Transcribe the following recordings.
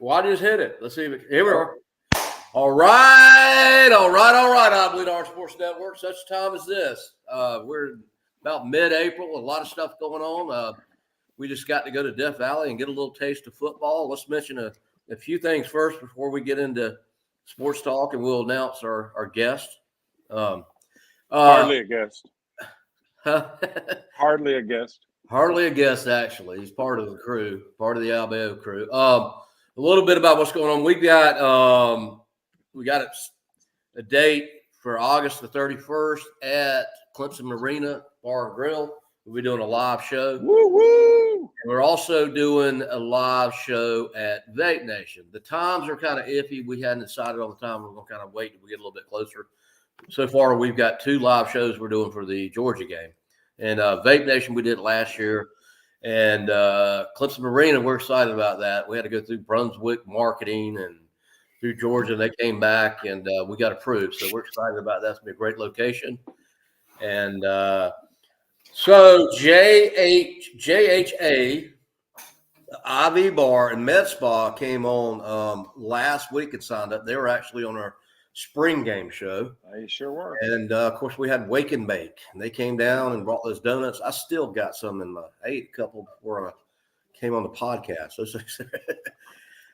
Well, I just hit it. Let's see. Here we are. All right. I believe our Sports Network. Such time as this. We're about mid-April. A lot of stuff going on. We just got to go to Death Valley and get a little taste of football. Let's mention a few things first before we get into sports talk, and we'll announce our guest. Hardly a guest. Huh? Hardly a guest. Hardly a guest, actually. He's part of the crew, part of the Alabama crew. A little bit about what's going on. We got a date for August the 31st at Clemson Marina Bar and Grill. We'll be doing a live show. Woo woo! And we're also doing a live show at Vape Nation. The times are kind of iffy. We hadn't decided on the time. We're going to kind of wait till we get a little bit closer. So far, we've got 2 live shows we're doing for the Georgia game. And Vape Nation, we did last year. And Clemson Marina, we're excited about that. We had to go through Brunswick marketing and through Georgia. They came back, and we got approved. So we're excited about that. It's going to be a great location. And so JHA, Ivy Bar, and Med Spa came on last week and signed up. They were actually on our spring game show. They sure were. And of course, we had Wake and Bake, and they came down and brought those donuts. I still got some in my. I ate a couple before I came on the podcast. So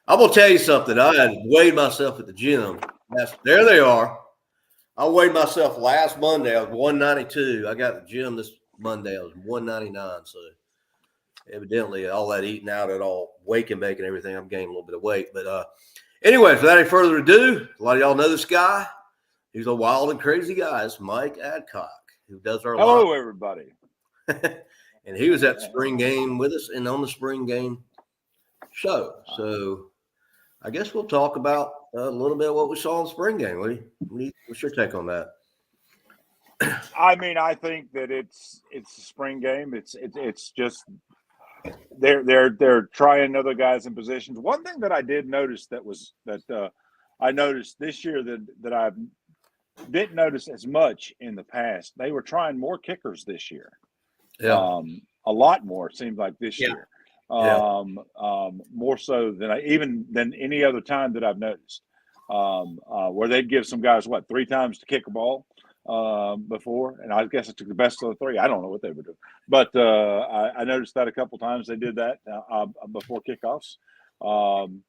I'm gonna tell you something. I had weighed myself at the gym. There they are. I weighed myself last Monday. I was 192. I got to the gym this Monday. I was 199. So evidently, all that eating out at all Wake and Bake and everything, I'm gaining a little bit of weight. But anyways, without any further ado, a lot of y'all know this guy. He's a wild and crazy guy. It's Mike Adcock, who does our Hello, live. everybody. And he was at the spring game with us and on the spring game show. So I guess we'll talk about a little bit of what we saw in the spring game. What's your take on that? I mean, I think that it's a spring game. It's just they're trying other guys in positions. One thing that I did notice that I noticed this year that I didn't notice as much in the past. They were trying more kickers this year. Yeah. A lot more, it seems like this year. Yeah. More so than any other time that I've noticed. Where they'd give some guys 3 times to kick a ball before, and I guess it took the best of the 3. I don't know what they would do, but I noticed that a couple times they did that before kickoffs. And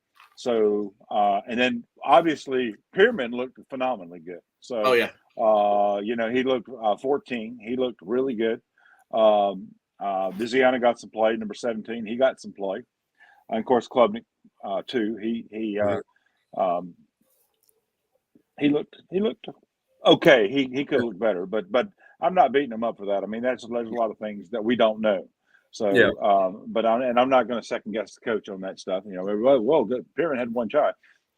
then obviously Pierman looked phenomenally good. So, he looked 14. He looked really good. Viziana got some play. Number 17, he got some play. And of course, Klubnik too. He looked okay. He could look better, but I'm not beating him up for that. I mean, there's a lot of things that we don't know. So, I'm not going to second guess the coach on that stuff. Well, good. Pierman had 1 try.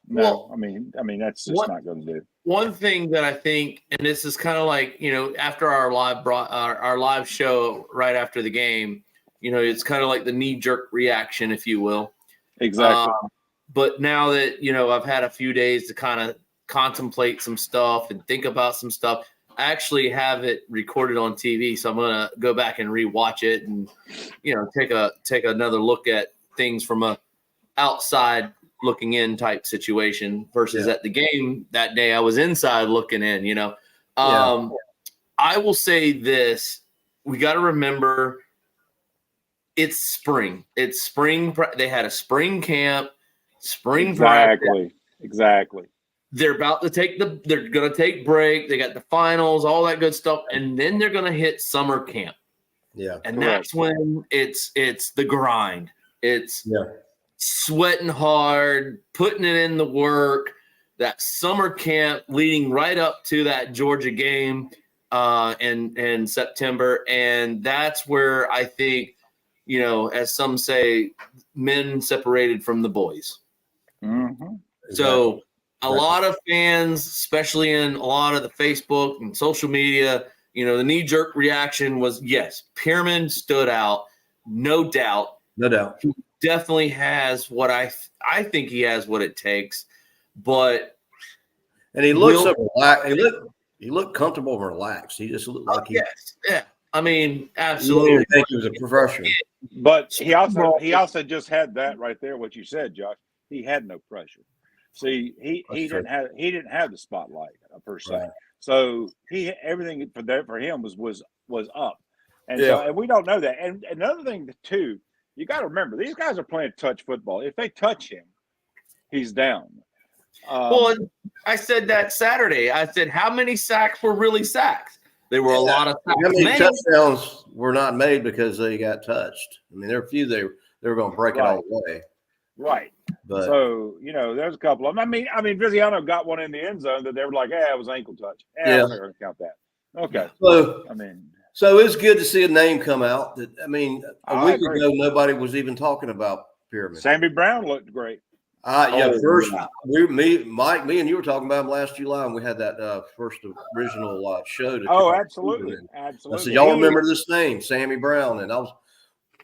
No, I mean that's just not going to do. One thing that I think, and this is kind of like, after our live show right after the game, it's kind of like the knee-jerk reaction, if you will. Exactly. But now that, I've had a few days to kind of contemplate some stuff and think about some stuff, I actually have it recorded on TV. So I'm going to go back and rewatch it and, take another look at things from a outside looking in type situation versus at the game that day I was inside looking in, I will say this, we got to remember it's spring. It's spring. They had a spring camp, spring practice. Exactly. They're about to they're going to take break. They got the finals, all that good stuff. And then they're going to hit summer camp. Yeah. And that's when it's the grind. It's sweating hard, putting it in the work, that summer camp leading right up to that Georgia game in September. And that's where I think, as some say, men separated from the boys. Mm-hmm. So a lot of fans, especially in a lot of the Facebook and social media, the knee-jerk reaction was, yes, Pierman stood out, no doubt. No doubt. He definitely has what I think he has what it takes, but he looks so relaxed. He looked comfortable and relaxed. He just looked like I mean, absolutely. I think he was a professional. But he also just had that right there. What you said, Josh. he had no pressure. See, he didn't have the spotlight per se. Right. So everything for him was up, and Yeah. so and we don't know that. And another thing too, you got to remember these guys are playing touch football. If they touch him, he's down. Well, I said that Saturday. I said, how many sacks were really sacks? There were a lot of sacks. How many touchdowns were not made because they got touched? I mean, there are a few they were going to break it all the way. Right. But so, there's a couple of them. I mean, Viziano got one in the end zone that they were like, it was ankle touch. I'm not going to count that. Okay. So it's good to see a name come out that, a week ago, nobody was even talking about Pyramid. Sammy Brown looked great. Mike, me and you were talking about him last July, and we had that first original show. Absolutely. Absolutely. I said, y'all remember this name, Sammy Brown? And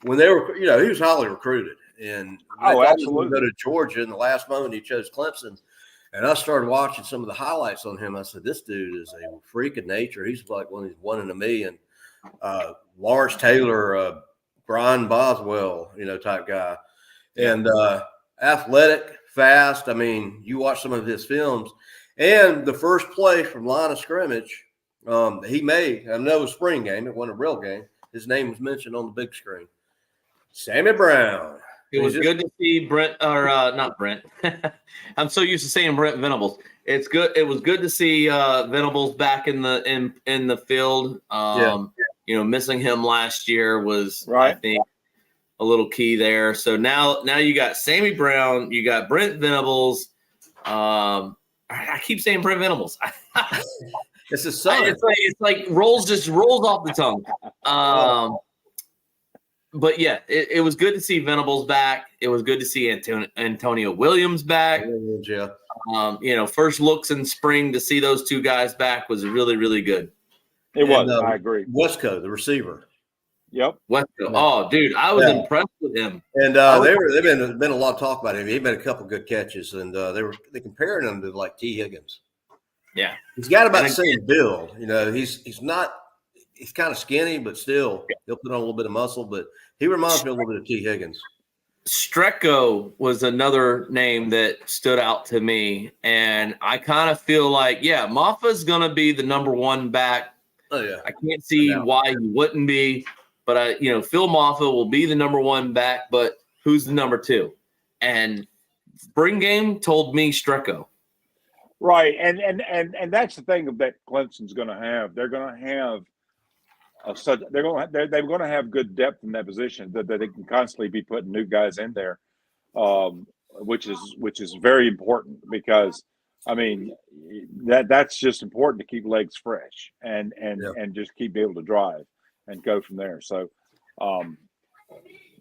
when they were, he was highly recruited. And absolutely. Go to Georgia in the last moment, he chose Clemson. And I started watching some of the highlights on him. I said, this dude is a freak of nature. He's like one of these 1 in a million. Lawrence Taylor, Brian Boswell, type guy. And athletic, fast. You watch some of his films. And the first play from line of scrimmage he made, I know it was a spring game. It wasn't a real game. His name was mentioned on the big screen. Sammy Brown. It was good to see not Brent. I'm so used to saying Brent Venables. It's good. It was good to see Venables back in the field. Missing him last year was, I think, a little key there. So now you got Sammy Brown, you got Brent Venables. I keep saying Brent Venables. It's a son. It's like rolls off the tongue. But yeah, it was good to see Venables back. It was good to see Antonio Williams back. Yeah. First looks in spring to see those two guys back was really, really good. It was. I agree. Wesco, the receiver. Yep. Wesco. Oh, dude, I was impressed with him. And they've been a lot of talk about him. He made a couple good catches, and they comparing him to like T. Higgins. Yeah, he's got about the same build. He's not. He's kind of skinny, but still he'll put on a little bit of muscle. But he reminds me a little bit of T. Higgins. Strecco was another name that stood out to me, and I kind of feel like, Maffa's going to be the number one back. Oh yeah, I can't see why he wouldn't be, but Phil Maffa will be the number one back. But who's the number two? And spring game told me Strecco. Right, and that's the thing that Clemson's going to have. They're going to have. They're going to have good depth in that position that they can constantly be putting new guys in there, which is very important because that's just important to keep legs fresh and just keep able to drive and go from there. So,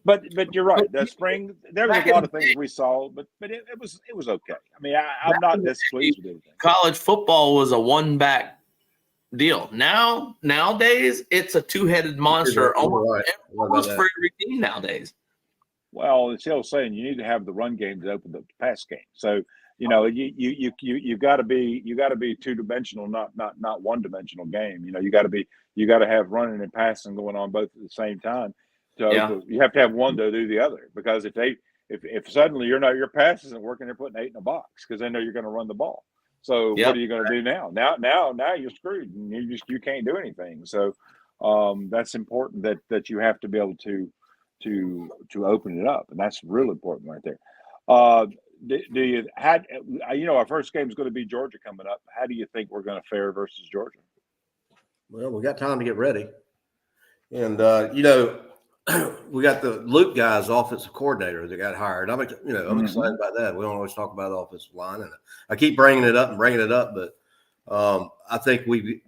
but you're right. That spring there was a lot of things we saw, but it was okay. I'm not displeased with anything. College football was a one back deal. Nowadays, it's a two-headed monster almost for every team nowadays. Well, it's still saying you need to have the run game to open the pass game. So you got to be two-dimensional, not one-dimensional game. You got to have running and passing going on both at the same time. So you have to have one to do the other because if suddenly your pass isn't working, they're putting 8 in a box because they know you're going to run the ball. So what are you going to do now? Now you're screwed and you can't do anything. So that's important that you have to be able to open it up, and that's really important right there. Our first game is going to be Georgia coming up. How do you think we're going to fare versus Georgia? Well, we got time to get ready, and we got the Luke guy's offensive coordinator that got hired. I'm excited about that. We don't always talk about the offensive line, and I keep bringing it up, but I think we've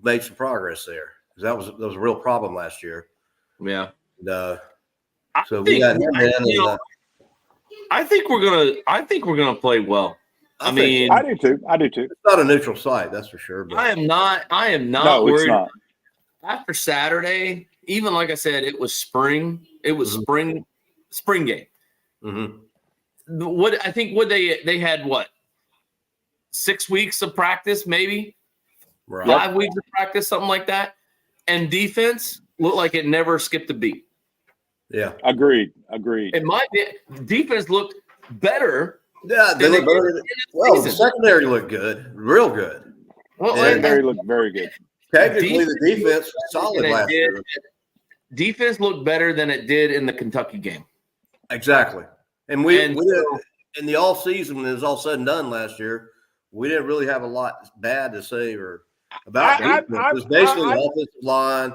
made some progress there because that was a real problem last year. Yeah. So we got him in. I think we're gonna play well. I do too. It's not a neutral site, that's for sure. But I am not no, worried. It's not. After Saturday, even like I said, it was spring. It was spring game. Mm-hmm. What I think they had 6 weeks of practice, maybe 5 weeks of practice, something like that. And defense looked like it never skipped a beat. Yeah, agreed. And my defense looked better. Yeah, they than look they better. did in Well, the season. secondary looked good, real good. Well, Secondary looked very good. Technically, the defense was solid last year. Defense looked better than it did in the Kentucky game. Exactly. And we And did in the all season when it was all said and done last year, we didn't really have a lot bad to say or about defense. It was basically the offensive line.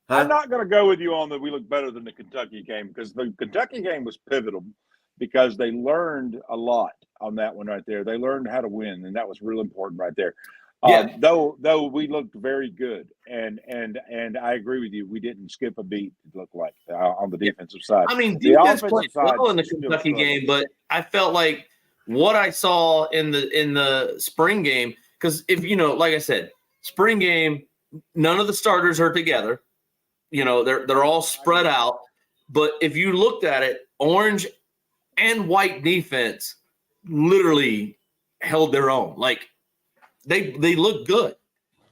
I'm not going to go with you on that we look better than the Kentucky game, because the Kentucky game was pivotal because they learned a lot on that one right there. They learned how to win, and that was real important right there. Yeah. Though we looked very good, and I agree with you. We didn't skip a beat. It looked like on the defensive side. I mean, the defense offensive played side well in the still Kentucky struggled. game, but I felt like what I saw in the spring game, because if you know, like I said, spring game, none of the starters are together. You know, they're all spread out. But if you looked at it, orange and white defense literally held their own. Like they look good.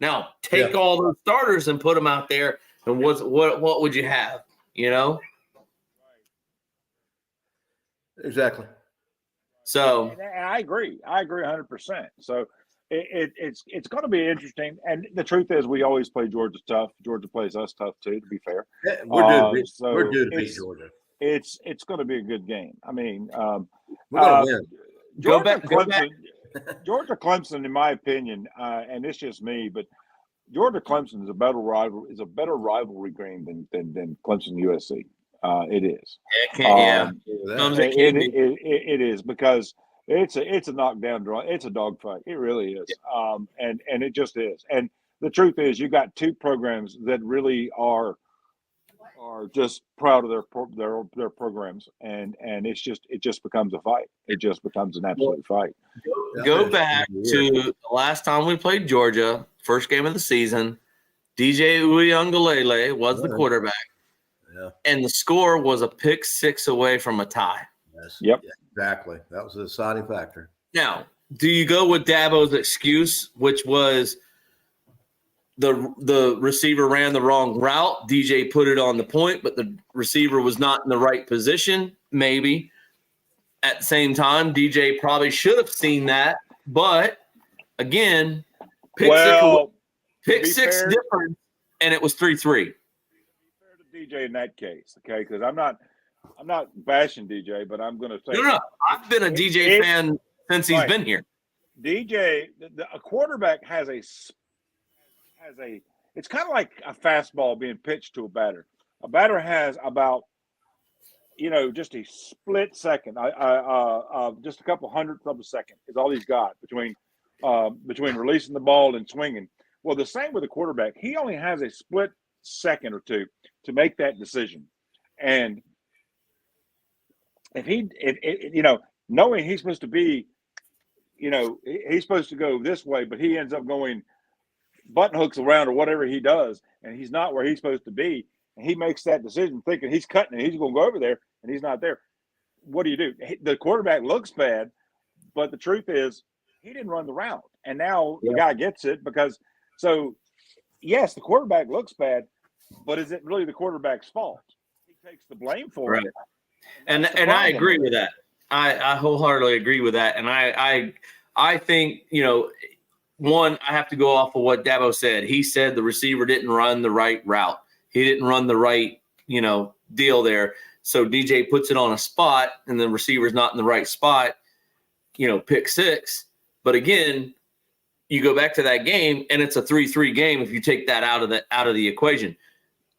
Now take all those starters and put them out there, and what would you have? You know. Exactly. So, and I agree. I agree 100%. So it's going to be interesting. And the truth is, we always play Georgia tough. Georgia plays us tough too. To be fair, yeah, we're due to beat Georgia. It's going to be a good game. I mean, we're going to win. Georgia Clemson. Georgia Clemson, in my opinion, and it's just me, but Georgia Clemson is a better rivalry game than Clemson USC. It is. It is, because it's a knockdown draw. It's a dogfight. It really is. And it just is. And the truth is, you got two programs that really are just proud of their programs, and it just becomes a fight. It just becomes an absolute fight. Go back to the last time we played Georgia, first game of the season. DJ Uiagalelei was the quarterback. Yeah. And the score was a pick six away from a tie. Yes. Yep. Yeah, exactly. That was the deciding factor. Now, do you go with Dabo's excuse, which was the receiver ran the wrong route? DJ put it on the point, but the receiver was not in the right position? Maybe. At the same time, DJ probably should have seen that. But, again, pick six difference, and it was 3-3. DJ in that case, okay? Because I'm not bashing DJ, but I'm going to say no. I've been a DJ fan since he's been here. DJ, a quarterback has a. It's kind of like a fastball being pitched to a batter. A batter has about, just a split second, just a couple hundredths of a second is all he's got between releasing the ball and swinging. Well, the same with a quarterback. He only has a split second or two to make that decision. And knowing he's supposed to be, he's supposed to go this way, but he ends up going button hooks around or whatever he does, and he's not where he's supposed to be, and he makes that decision thinking he's cutting it, he's going to go over there, and he's not there. What do you do? The quarterback looks bad, but the truth is he didn't run the route, and now the guy gets it yes, the quarterback looks bad, but is it really the quarterback's fault? He takes the blame for it. And I agree with that. I wholeheartedly agree with that. And I think, one, I have to go off of what Dabo said. He said the receiver didn't run the right route. He didn't run the right, deal there. So DJ puts it on a spot and the receiver's not in the right spot, pick six. But again, you go back to that game and it's a 3-3 game if you take that out of the equation.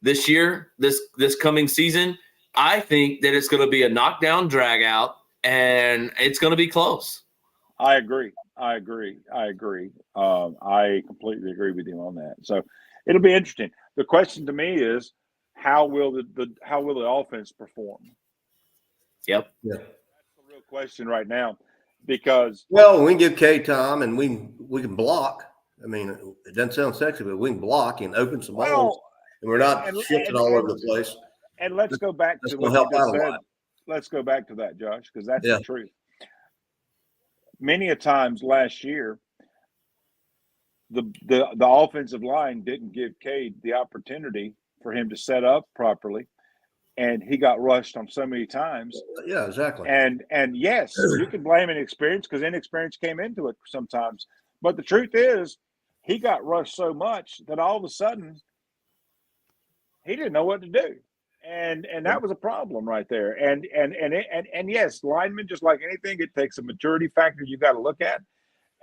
This year, this coming season, I think that it's going to be a knockdown drag out and it's going to be close. I agree. I completely agree with you on that. So it'll be interesting. The question to me is, how will the offense perform? Yep. Yeah. That's the real question right now, because we can give K time and we can block. I mean, it doesn't sound sexy, but we can block and open some holes, and we're not shifting all over the place. And let's go back to what you just said. Let's go back to that, Josh, because that's the truth. Many a times last year, the offensive line didn't give Cade the opportunity for him to set up properly, and he got rushed on so many times. Yeah, exactly. And yes, you can blame inexperience because inexperience came into it sometimes. But the truth is, he got rushed so much that all of a sudden he didn't know what to do, and that was a problem right there. And yes, linemen, just like anything, it takes a maturity factor you got to look at,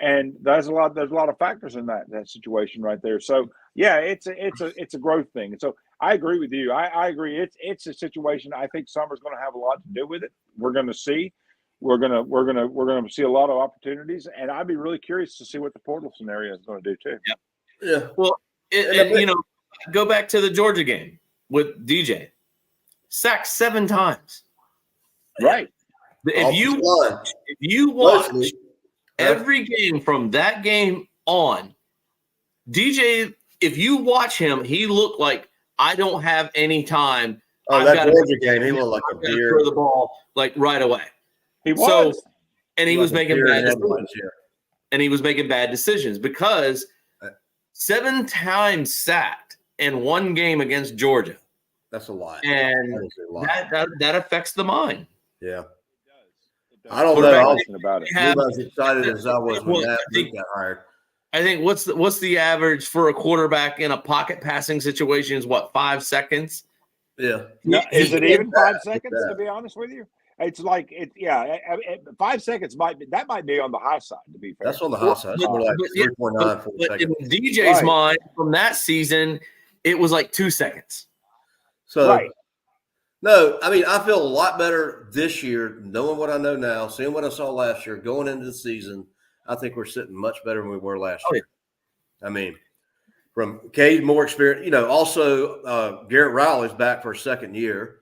and there's a lot of factors in that situation right there. So yeah, it's a growth thing. And so I agree with you. I agree. It's a situation. I think summer's going to have a lot to do with it. We're going to see. We're gonna see a lot of opportunities, and I'd be really curious to see what the portal scenario is going to do too. Yep. Yeah. Well, go back to the Georgia game with DJ. Sacked 7 times. Right. If you watch every game from that game on, DJ, if you watch him, he looked like I don't have any time. Oh, that Georgia game, he looked like a deer. Throw the ball like right away. He was. And he was making bad decisions. Yeah. And he was making bad decisions because 7 times sacked in one game against Georgia. That's a lot. And that affects the mind. Yeah. It does. I don't know about it. I'm as excited as I was when that got hired. I think what's the average for a quarterback in a pocket passing situation is 5 seconds? Yeah. No, is it even 5 seconds? To be honest with you, it's like 5 seconds might be on the high side. To be fair, that's on the high side. It's more like 3.9 4 but seconds. in DJ's mind from that season, it was like 2 seconds. So no, I mean, I feel a lot better this year, knowing what I know now, seeing what I saw last year, going into the season. I think we're sitting much better than we were last year. I mean, from Cade, more experience. Also Garrett Riley's back for a second year.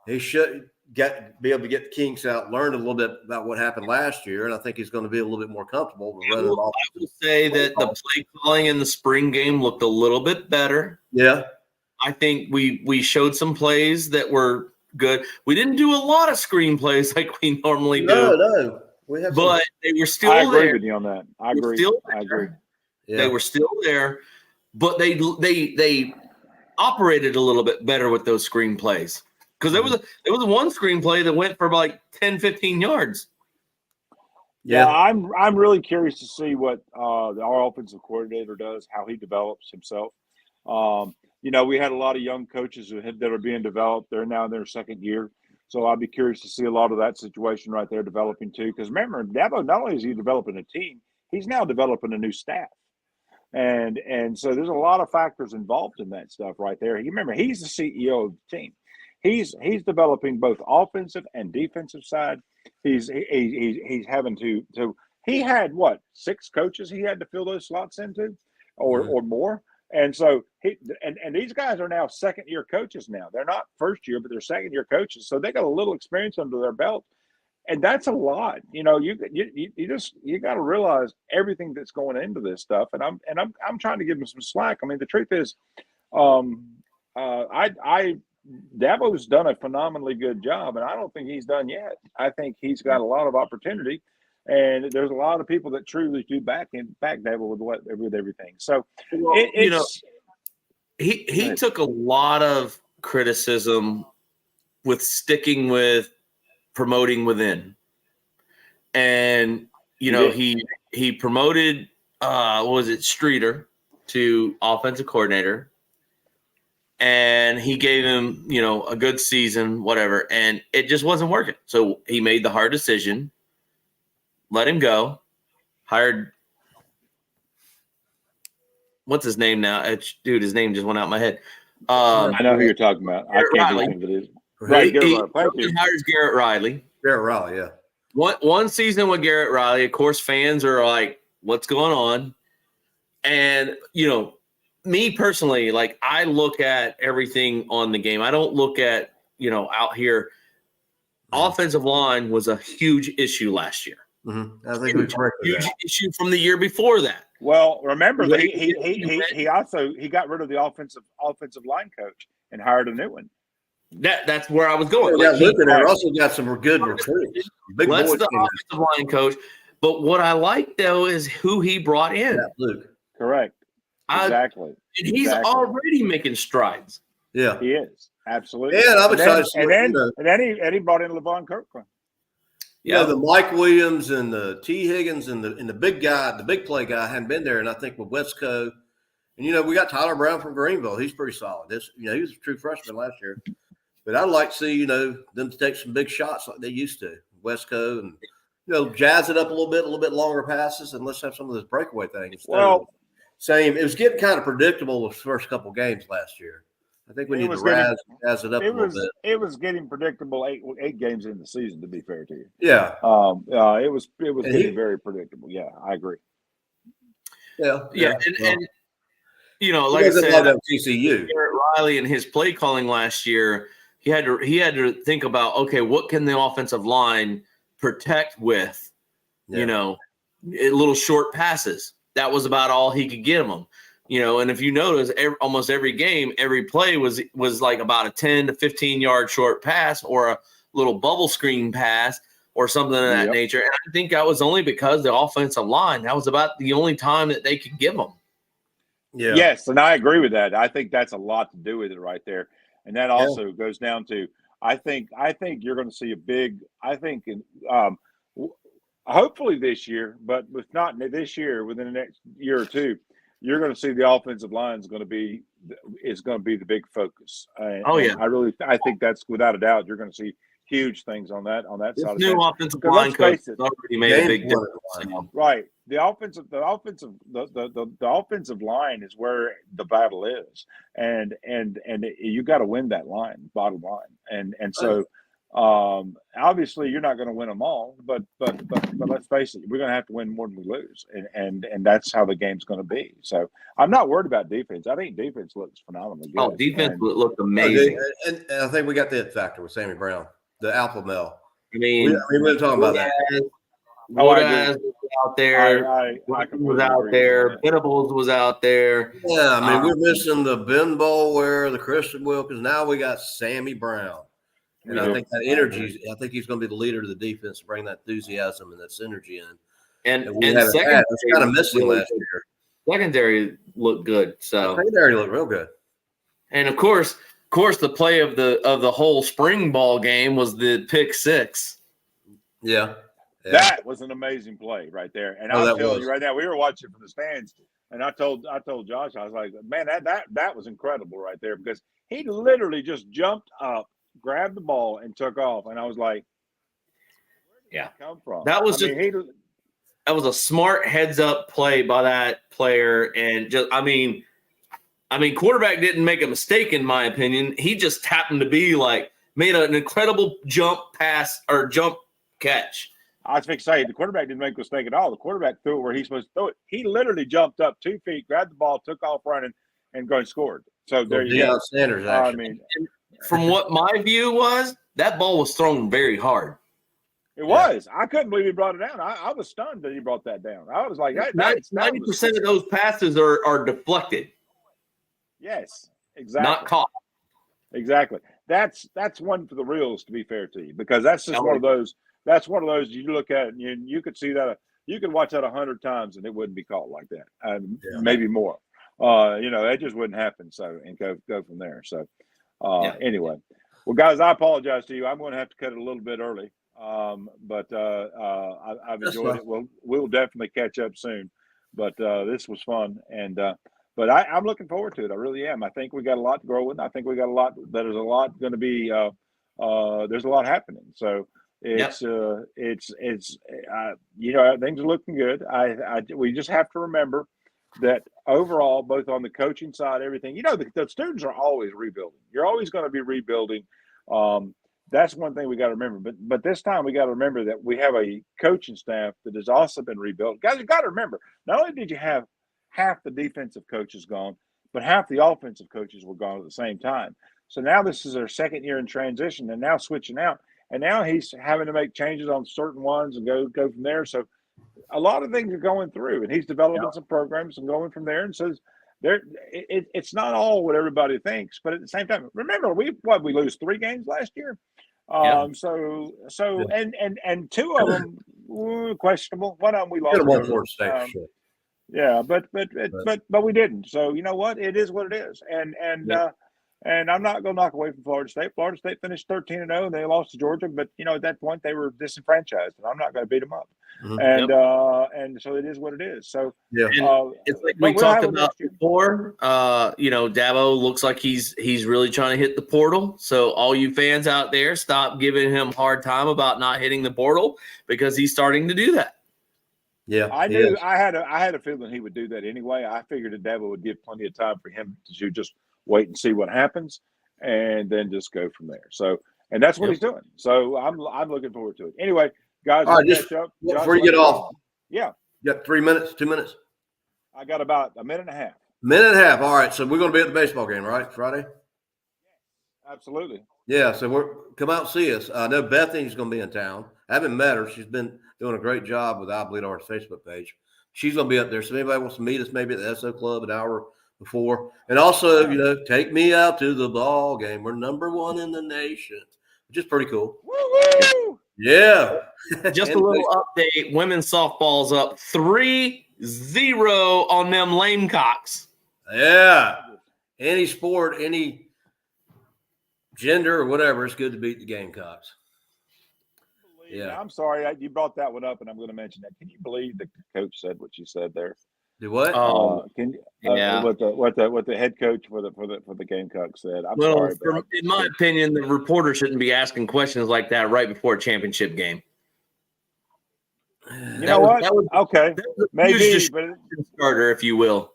He should be able to get the kinks out, learn a little bit about what happened last year, and I think he's going to be a little bit more comfortable running off. I will say that the play calling in the spring game looked a little bit better. Yeah. I think we showed some plays that were good. We didn't do a lot of screen plays like we normally do. No. But they were still there. I agree with you on that. I agree. I agree. Yeah. They were still there, but they operated a little bit better with those screen plays. Because there was one screen play that went for like 10, 15 yards. Yeah, I'm really curious to see what our offensive coordinator does, how he develops himself. We had a lot of young coaches that are being developed. They're now in their second year. So I'll be curious to see a lot of that situation right there developing too. Because remember, Dabo, not only is he developing a team, he's now developing a new staff. And so there's a lot of factors involved in that stuff right there. Remember, he's the CEO of the team. He's developing both offensive and defensive side. He's having to he had 6 coaches he had to fill those slots into or more. And so and these guys are now second-year coaches now. They're not first year, but they're second-year coaches. So they got a little experience under their belt. And that's a lot. You got to realize everything that's going into this stuff. And I'm trying to give them some slack. I mean, the truth is, Dabo's done a phenomenally good job, and I don't think he's done yet. I think he's got a lot of opportunity. And there's a lot of people that truly do back Dabo with everything. So he took a lot of criticism with sticking with promoting within, and he promoted Streeter to offensive coordinator, and he gave him a good season, whatever, and it just wasn't working. So he made the hard decision. Let him go. Hired. What's his name now? His name just went out of my head. I know who you're talking about. I can't think of it. Right, he hires Garrett Riley. Garrett Riley, yeah. One season with Garrett Riley, of course, fans are like, "What's going on?" And me personally, like I look at everything on the game. I don't look at out here. Offensive line was a huge issue last year. Mm-hmm. I think we corrected huge issue from the year before that. Well, remember that he also got rid of the offensive line coach and hired a new one. That's where I was going. Yeah, Luke and also got some good recruits. That's the offensive line coach. But what I like though is who he brought in. Yeah, Luke. Correct. Exactly. And he's already making strides. Yeah, He is absolutely. and I'm excited to see and then he brought in Levon Kirkland. Yeah, the Mike Williams and the T. Higgins and the big guy, the big play guy hadn't been there, and I think with Wesco, and we got Tyler Brown from Greenville. He's pretty solid. He was a true freshman last year, but I'd like to see them to take some big shots like they used to, Wesco, and jazz it up a little bit longer passes, and let's have some of those breakaway things. Well, it was getting kind of predictable the first couple games last year. I think we need to jazz it up a little bit. It was getting predictable 8 games in the season, to be fair to you. Yeah. It was getting very predictable. Yeah, I agree. Yeah. And like I said, TCU. Garrett Riley and his play calling last year, he had to think about, okay, what can the offensive line protect with? Little short passes. That was about all he could get them. And if you notice, almost every game, every play was like about a 10 to 15 yard short pass or a little bubble screen pass or something of that nature. And I think that was only because the offensive line, that was about the only time that they could give them. Yeah. Yes, and I agree with that. I think that's a lot to do with it right there. And that also goes down to, I think you're going to see a big, hopefully this year, but if not this year, within the next year or two, you're going to see the offensive line is going to be the big focus. I think that's without a doubt. You're going to see huge things on that side of things. New offensive line coach already made a big difference. Right. The offensive line is where the battle is, and you got to win that line, bottom line, and so. Obviously, you're not going to win them all, but let's face it, we're going to have to win more than we lose, and that's how the game's going to be. So I'm not worried about defense. I think defense looks phenomenally good. Oh, defense looked amazing, and I think we got the factor with Sammy Brown, the alpha male. I mean, we're talking about that. Was out there. Was out there. Venables was out there. Yeah, I mean, we're missing the Ben Boulware, the Christian Wilkins. Now we got Sammy Brown. And I think that energy, I think he's going to be the leader of the defense, bring that enthusiasm and that synergy in. And secondary was kind of missing last year. Secondary looked good. So secondary looked real good. And of course, the play of the whole spring ball game was the pick six. Yeah. That was an amazing play right there. And I'm telling you right now, we were watching from the stands, and I told Josh, I was like, man, that was incredible right there, because he literally just jumped up, grabbed the ball, and took off. And I was like, where did he come from? That was that was a smart heads up play by that player. And just, I mean, quarterback didn't make a mistake, in my opinion. He just happened to be made an incredible jump pass or jump catch. I was going to say, the quarterback didn't make a mistake at all. The quarterback threw it where he's supposed to throw it. He literally jumped up 2 feet, grabbed the ball, took off running, and scored. So there you go. Sanders, actually. From what my view was, that ball was thrown very hard. It was. I couldn't believe he brought it down. I was stunned that he brought that down. I was like, 90% of those passes are deflected. Yes, exactly. Not caught. Exactly. That's one for the reals, to be fair to you, because that's just one of those. That's one of those you look at and you could see that. You could watch that 100 times and it wouldn't be caught like that. Maybe more. That just wouldn't happen. So, and go from there. So, anyway, well, guys, I apologize to you. I'm going to have to cut it a little bit early. But I've enjoyed it. We'll definitely catch up soon. But this was fun, and but I'm looking forward to it. I really am. I think we got a lot to grow with. I think we got a lot. There's a lot going to be. There's a lot happening. So it's things are looking good. We just have to remember that overall, both on the coaching side, everything. The students are always rebuilding. You're always going to be rebuilding. That's one thing we got to remember. But this time we got to remember that we have a coaching staff that has also been rebuilt. Guys, you got to remember, not only did you have half the defensive coaches gone, but half the offensive coaches were gone at the same time. So now this is their second year in transition and now switching out. And now he's having to make changes on certain ones and go from there. So a lot of things are going through, and he's developing some programs and going from there. And so it's not all what everybody thinks, but at the same time, remember, we lose 3 games last year. And 2 of them were questionable. One of them we lost. Yeah, but we didn't. So you know what? It is what it is. And And I'm not going to knock away from Florida State. Florida State finished 13-0, and they lost to Georgia. But at that point, they were disenfranchised, and I'm not going to beat them up. Mm-hmm. And so it is what it is. So yeah, it's like we talked about before. Dabo looks like he's really trying to hit the portal. So all you fans out there, stop giving him a hard time about not hitting the portal because he's starting to do that. Yeah, I knew I had a feeling he would do that anyway. I figured that Dabo would give plenty of time for him to just wait and see what happens, and then just go from there. So, and that's what he's doing. So I'm looking forward to it. Anyway, guys, all right, just before you get off, yeah, you got 3 minutes, 2 minutes. I got about a minute and a half. Minute and a half. All right, so we're going to be at the baseball game, right? Friday. Absolutely. Yeah, so come out and see us. I know Bethany's going to be in town. I haven't met her. She's been doing a great job with I Bleed Ours Facebook page. She's going to be up there. So if anybody wants to meet us, maybe at the SO Club an hour before. And also, take me out to the ball game. We're number 1 in the nation, which is pretty cool. Woo-hoo! Yeah. Just a little update. Women's softball's up 3-0 on them lamecocks. Yeah. Any sport, any gender or whatever, it's good to beat the Gamecocks. Yeah. I'm sorry you brought that one up, and I'm going to mention that. Can you believe the coach said what you said there? Do what? What the head coach for the Gamecocks said? I'm sorry. In my opinion, the reporter shouldn't be asking questions like that right before a championship game. You know what? Okay, maybe, but starter, if you will.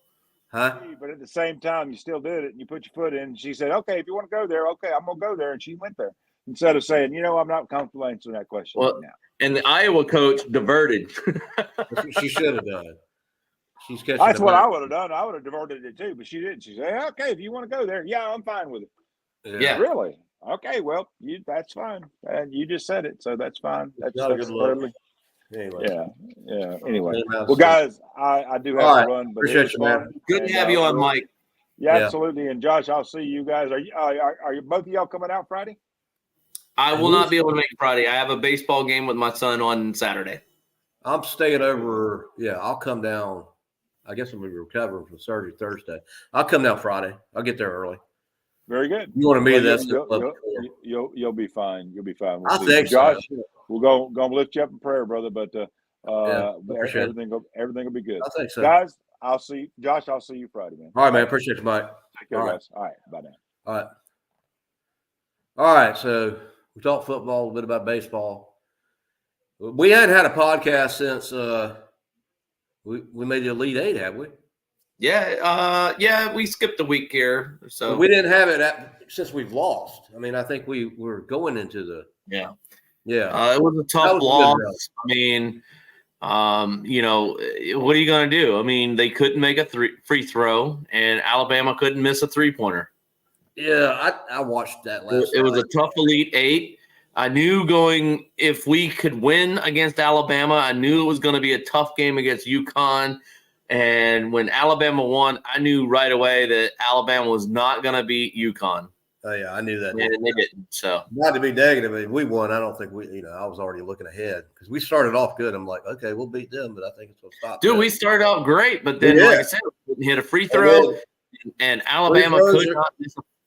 Huh? But at the same time, you still did it, and you put your foot in. And she said, "Okay, if you want to go there, okay, I'm gonna go there." And she went there instead of saying, "I'm not comfortable answering that question right now." And the Iowa coach diverted. She should have done it. She's catching. That's what I would have done. I would have diverted it too, but she didn't. She said, "Okay, if you want to go there, yeah, I'm fine with it." Yeah. Really? Okay, well, that's fine. And you just said it, so that's fine. That's not a good look. totally. Anyway. Yeah. Anyway, well, guys, I do have to run, but appreciate you, man. Good to have you on, Mike. Yeah, absolutely. And Josh, I'll see you guys. Are you both of y'all coming out Friday? I will not be able to make Friday. I have a baseball game with my son on Saturday. I'm staying over. Yeah, I'll come down. I guess I'm going to be recovering from surgery Thursday. I'll come down Friday. I'll get there early. Very good. You want to meet us? You'll be fine. You'll be fine. I think Josh, so. We're gonna lift you up in prayer, brother. But everything will be good. I think so, guys. I'll see you Friday, man. All right, man. Appreciate you, Mike. Take care, guys. All right, bye now. All right. So we talked football, a little bit about baseball. We hadn't had a podcast since we made the Elite Eight, have we? Yeah, we skipped a week here. So we didn't have it since we've lost. I mean, I think we were going into the Yeah. It was a tough loss. I mean, what are you going to do? I mean, they couldn't make a free throw, and Alabama couldn't miss a 3-pointer. Yeah, I watched that last night. It was a tough Elite Eight. I knew if we could win against Alabama, I knew it was going to be a tough game against UConn. And when Alabama won, I knew right away that Alabama was not going to beat UConn. Oh, yeah, I knew that. And they didn't. So, not to be negative, if we won, I don't think I was already looking ahead because we started off good. I'm like, okay, we'll beat them, but I think it's going to stop. Dude, we started out great, but then, like I said, we couldn't hit a free throw, and Alabama could not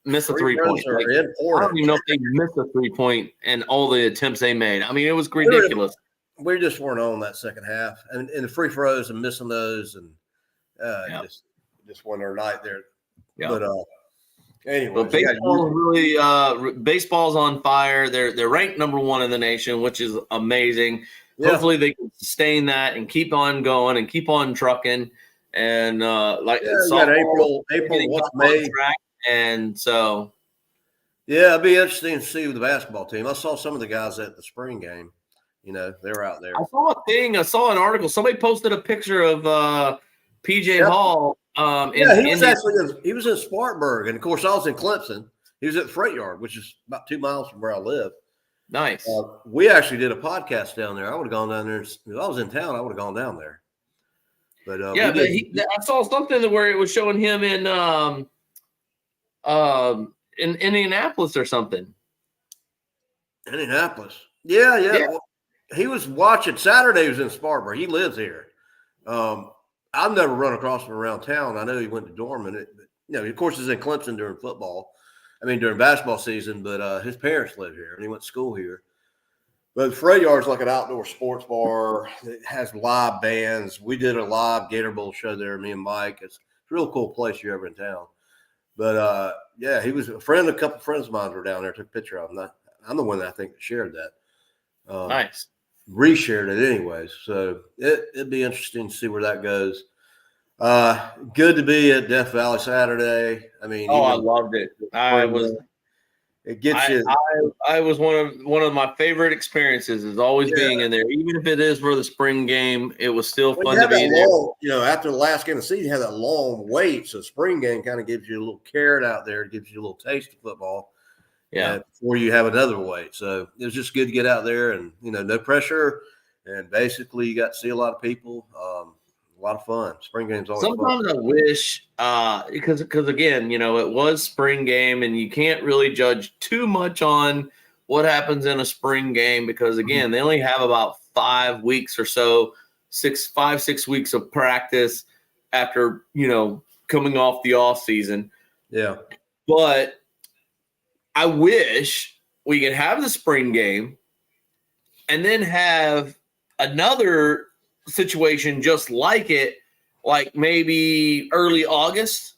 miss a 3-point. Like, I don't even know if they missed a 3-point and all the attempts they made. I mean, it was ridiculous. We just weren't on that second half, and the free throws and missing those, and just won our night there. Yeah. But anyway, but baseball's on fire. They're ranked number 1 in the nation, which is amazing. Yeah. Hopefully, they can sustain that and keep on going and keep on trucking. And April, what's May, and so it'd be interesting to see with the basketball team. I saw some of the guys at the spring game. They were out there. I saw an article. Somebody posted a picture of PJ Hall. He was in Spartanburg, and of course, I was in Clemson. He was at the Freight Yard, which is about 2 miles from where I live. Nice. We actually did a podcast down there. I would have gone down there. If I was in town, I would have gone down there. But I saw something where it was showing him in Indianapolis or something. Indianapolis. Yeah. Well, he was watching Saturday. He was in Spartanburg. He lives here. I've never run across him around town. I know he went to Dorman. Of course, he's in Clemson during football. during basketball season, but his parents live here and he went to school here. But the Freight Yard's like an outdoor sports bar. It has live bands. We did a live Gator Bowl show there, me and Mike. It's a real cool place if you're ever in town. But, yeah, he was a friend. A couple of friends of mine were down there, took a picture of him. I'm the one that I think that shared that. Nice. Reshared it anyways. So it'd be interesting to see where that goes. Good to be at Death Valley Saturday. I loved it. It gets you. I was one of my favorite experiences is always being in there, even if it is for the spring game. It was still fun to be there. After the last game of the season, you have that long wait. So spring game kind of gives you a little carrot out there. It gives you a little taste of football. Yeah. Before you have another wait. So it was just good to get out there and, no pressure. And basically you got to see a lot of people. A lot of fun. Spring game's always Sometimes fun. I wish, because again, it was spring game and you can't really judge too much on what happens in a spring game because, again, they only have about 5 weeks or so, 6 weeks of practice after, coming off the off season. Yeah. But I wish we could have the spring game and then have another situation just like it, like maybe early August.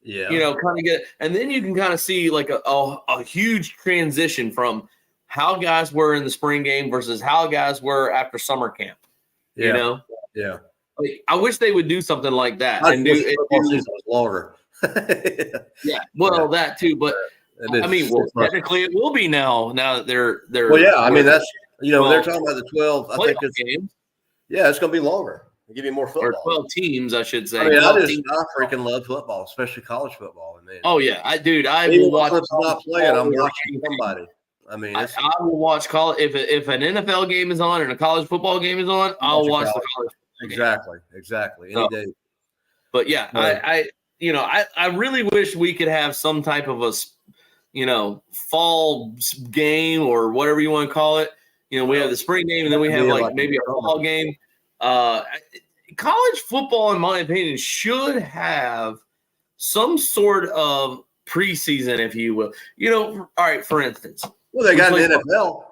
Yeah. Kind of get, and then you can kind of see like a huge transition from how guys were in the spring game versus how guys were after summer camp. Yeah. Like, I wish they would do something like that and do it was longer. Yeah, well, that too, but technically it will be now that they're. Well, yeah, that's they're talking about the 12. I think it's games. Yeah, it's going to be longer. It'll give you more football. Or 12 teams, I should say. I freaking love football, especially college football. Man. Oh yeah, I will watch. Not playing, I'm watching somebody. I will watch college if an NFL game is on and a college football game is on. I'll watch the college. Exactly. Any day. But yeah, I really wish we could have some type of a fall game or whatever you want to call it. We have the spring game and then we have maybe a fall game. College football, in my opinion, should have some sort of preseason, if you will. All right, for instance. Well, they got an NFL.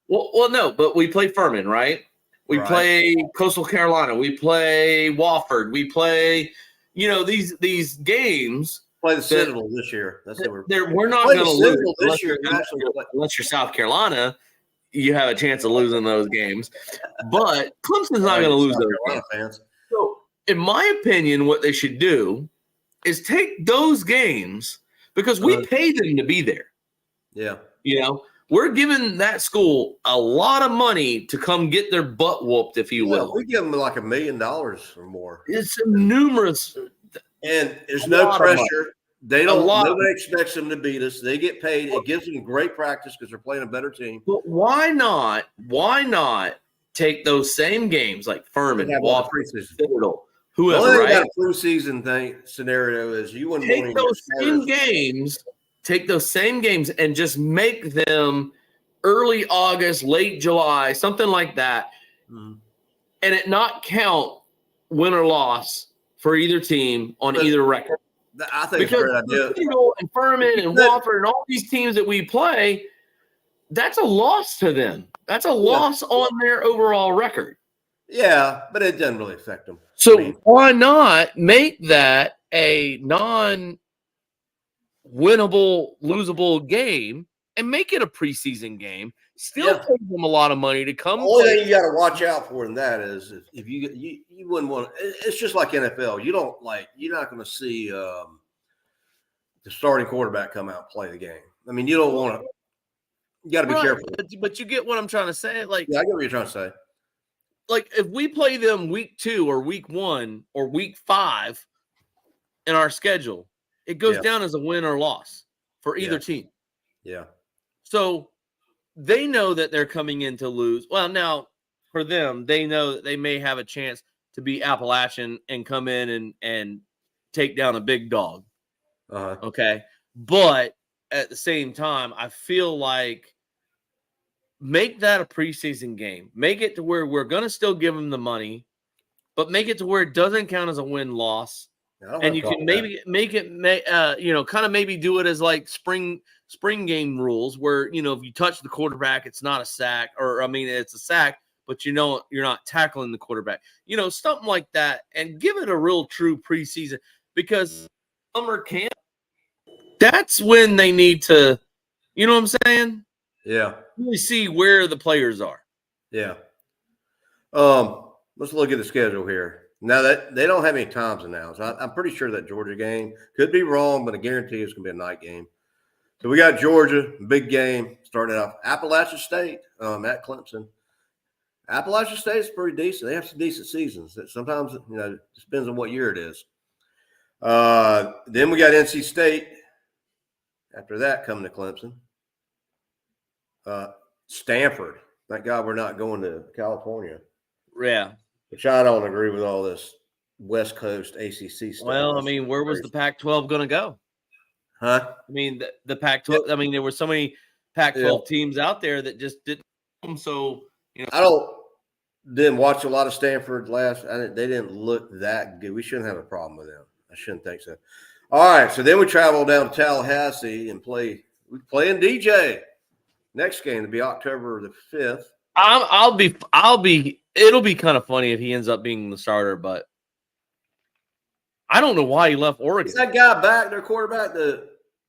Well, no, but we play Furman, right? We play Coastal Carolina. We play Wofford. We play, these games. Play the Citadel this year. That's what we're not going to lose this year unless you're South Carolina. You have a chance of losing those games, but Clemson's not going to lose those games. So, in my opinion, what they should do is take those games because we pay them to be there. Yeah. We're giving that school a lot of money to come get their butt whooped, if you will. We give them like $1 million or more. It's numerous. And there's no pressure. Nobody expects them to beat us. They get paid. It gives them great practice because they're playing a better team. But why not take those same games like Furman, Wofford, Citadel, whoever, right? Got a preseason scenario is you wouldn't take those same games and just make them early August, late July, something like that, and it not count win or loss for either team on either record. I think it's a great idea. And Furman and Wofford and all these teams that we play, that's a loss to them. That's a loss on their overall record. Yeah, but it doesn't really affect them. So why not make that a non-winnable, losable game and make it a preseason game? Still pay them a lot of money to come. The only thing you got to watch out for in that is if you wouldn't want. It's just like NFL. You're not going to see the starting quarterback come out and play the game. You don't want to. You got to be careful. But you get what I'm trying to say. I get what you're trying to say. If we play them week 2 or week 1 or week 5 in our schedule, it goes down as a win or loss for either team. Yeah. So they know that they're coming in to lose. Well, now for them, they know that they may have a chance to be Appalachian and come in and take down a big dog. Okay. But at the same time, I feel like make that a preseason game. Make it to where we're going to still give them the money, but make it to where it doesn't count as a win-loss And you can maybe kind of maybe do it as like spring game rules where, if you touch the quarterback, it's not a sack, or it's a sack, but you're not tackling the quarterback, something like that, and give it a real true preseason, because summer camp, that's when they need to, you know what I'm saying? Yeah. Really see where the players are. Yeah. Let's look at the schedule here. Now that they don't have any times announced, I'm pretty sure that Georgia game could be wrong, but I guarantee it's going to be a night game. So we got Georgia, big game, starting off. Appalachian State at Clemson. Appalachian State is pretty decent. They have some decent seasons. Sometimes, it depends on what year it is. Then we got NC State. After that, coming to Clemson. Stanford. Thank God we're not going to California. Yeah. Which I don't agree with all this West Coast ACC stuff. Well, where was the Pac-12 going to go? Huh? The Pac-12. There were so many Pac-12 teams out there that just didn't. So I didn't watch a lot of Stanford they didn't look that good. We shouldn't have a problem with them. I shouldn't think so. All right, so then we travel down to Tallahassee and play in DJ. Next game to be October the 5th. It'll be kind of funny if he ends up being the starter, but I don't know why he left Oregon. Is that guy back, their quarterback?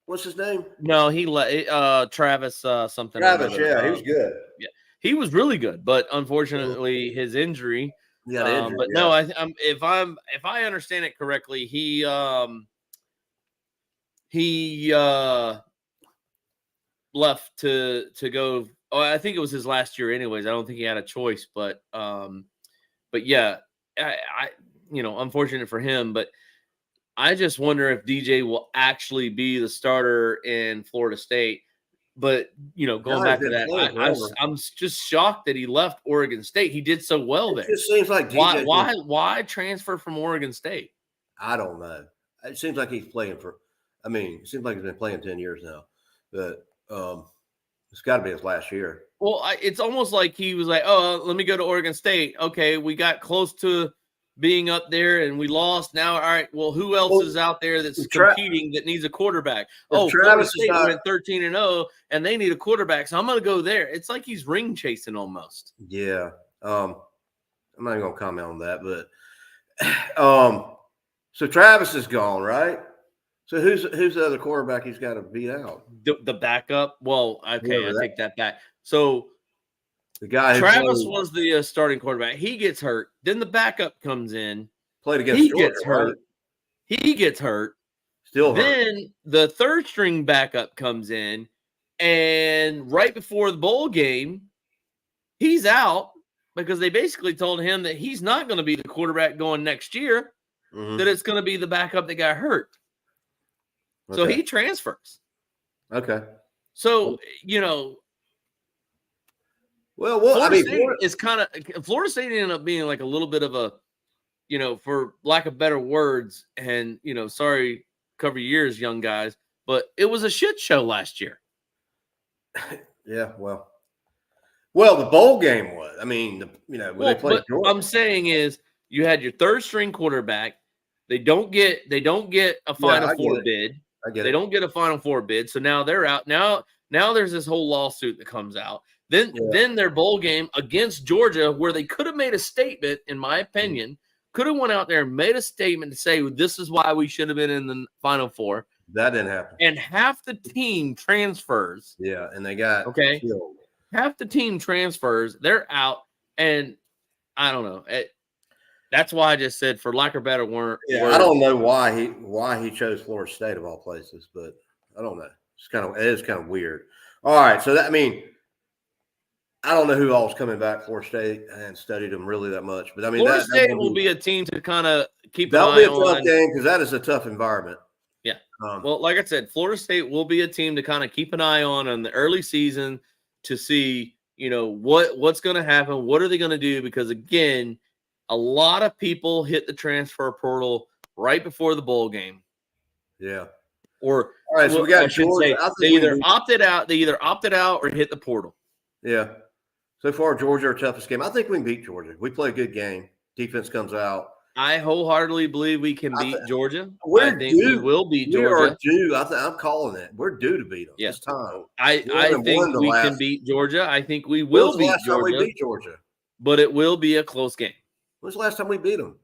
What's his name? No, he let Travis something. Travis, yeah, he was good. Yeah, he was really good, but unfortunately, his injury. Yeah, but no, if I understand it correctly, he left to go. Oh, I think it was his last year, anyways. I don't think he had a choice, but yeah, I unfortunate for him, but I just wonder if DJ will actually be the starter in Florida State. But going back to that, I'm just shocked that he left Oregon State. He did so well there. It just seems like DJ. Why transfer from Oregon State? I don't know. It seems like he's playing it seems like he's been playing 10 years now, but it's got to be his last year. Well, it's almost like he was like, oh, let me go to Oregon State. Okay, we got close to being up there and we lost. Now, all right, well, who else is out there that's competing that needs a quarterback? Florida State went 13-0 and they need a quarterback, so I'm going to go there. It's like he's ring chasing almost. Yeah. I'm not even going to comment on that, but so Travis is gone, right? So who's the other quarterback he's got to beat out? The backup? Well, okay, I take that back. So the guy Travis was the starting quarterback. He gets hurt. Then the backup comes in. Played against Georgia, gets hurt. Right? He gets hurt. Still hurt. Then the third string backup comes in, and right before the bowl game, he's out because they basically told him that he's not going to be the quarterback going next year, that it's going to be the backup that got hurt. Okay. So he transfers. Okay. So, Florida State ended up being like a little bit of a, for lack of better words, and, sorry, cover your ears, young guys, but it was a shit show last year. Yeah, well, the bowl game was. They played Georgia. I'm saying is you had your third string quarterback. They don't get a Final Four bid. They don't get a Final Four bid, so now they're out. Now there's this whole lawsuit that comes out. Then their bowl game against Georgia, where they could have made a statement, in my opinion, could have went out there and made a statement to say this is why we should have been in the Final Four. That didn't happen. And half the team transfers. Yeah, and they got killed. Half the team transfers. They're out, and I don't know. That's why I just said, for lack of better word. Yeah, I don't know why he chose Florida State of all places, but I don't know. It is kind of weird. All right, so that I don't know who all is coming back. Florida State. I hadn't studied them really that much, but Florida State will be a team to kind of keep an eye on. That'll be a tough game because that is a tough environment. Yeah. Well, like I said, Florida State will be a team to kind of keep an eye on in the early season to see, what's going to happen. What are they going to do? Because again, a lot of people hit the transfer portal right before the bowl game. Yeah. Or all right, so we got Georgia. They either opted out or hit the portal. Yeah. So far, Georgia, our toughest game. I think we can beat Georgia. We play a good game. Defense comes out. I wholeheartedly believe we can beat Georgia. We're I think we due. will beat We are Georgia. due. I'm calling it. We're due to beat them. Yeah. It's time. I think we can beat Georgia. I think we When was will the beat last time we Georgia, beat Georgia? but it will be a close game. When's the last time we beat them?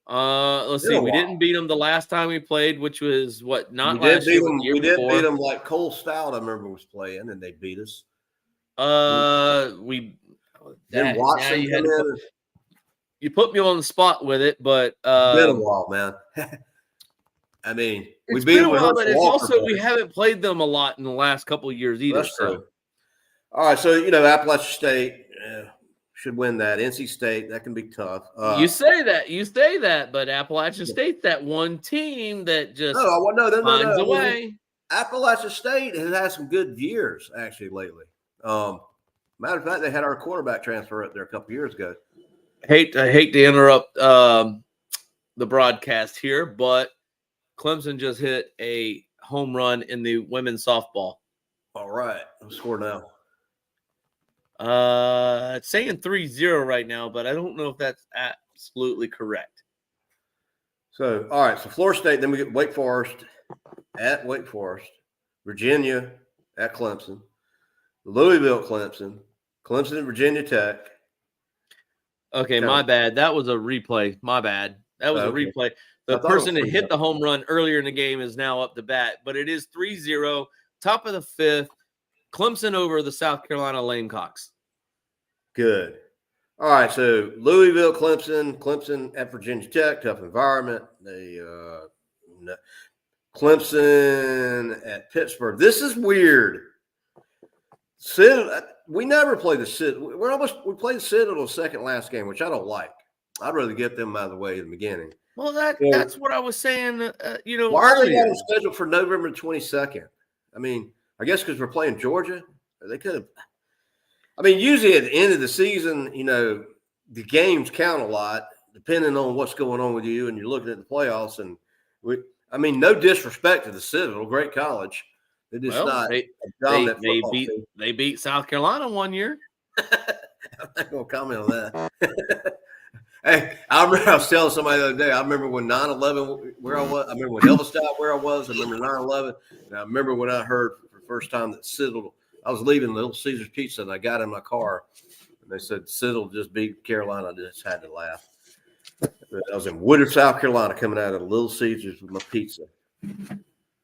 Let's see. We didn't beat them the last time we played, which was not We did last beat year, but them. the year We did before. beat them like Cole Stout. I remember was playing, and they beat us. Then Watson you put me on the spot with it, but it's been a while, man. I mean, we it's beat been them a while, with but it's Walker also we play. haven't played them a lot in the last couple of years either. That's true. All right, so Appalachian State should win that. NC State, that can be tough. You say that, but Appalachian State's that one team that just finds a way. Appalachian State has had some good years actually lately. Matter of fact, they had our quarterback transfer up there a couple years ago. I hate to interrupt the broadcast here, but Clemson just hit a home run in the women's softball. All right, let's score now. It's saying 3-0 right now, but I don't know if that's absolutely correct. So, all right, so Florida State, then we get Wake Forest at Wake Forest, Virginia at Clemson, Louisville, Clemson at Virginia Tech. Okay, my bad. That was a replay. My bad. That was a replay. The person that hit the home run earlier in the game is now up to bat, but it is 3-0, top of the fifth. Clemson over the South Carolina Gamecocks. Good. All right, so Louisville, Clemson at Virginia Tech, tough environment. Clemson at Pittsburgh. This is weird. We never play the Citadel. We played the Citadel second last game, which I don't like. I'd rather get them out of the way in the beginning. Well, that's what I was saying. Why are they not scheduled for November 22nd? I mean, I guess because we're playing Georgia. They could have. I mean, usually at the end of the season, the games count a lot, depending on what's going on with you, and you're looking at the playoffs. And no disrespect to the Citadel, great college. They're just not a dominant football team. They beat South Carolina one year. I'm not going to comment on that. Hey, I was telling somebody the other day, I remember when 9/11, where I was. I remember when Elvis died, where I was. I remember 9/11. And I remember when I heard for the first time that Citadel, I was leaving Little Caesars Pizza, and I got in my car, and they said Citadel just beat Carolina. I just had to laugh. I was in Woodard, South Carolina, coming out of Little Caesars with my pizza.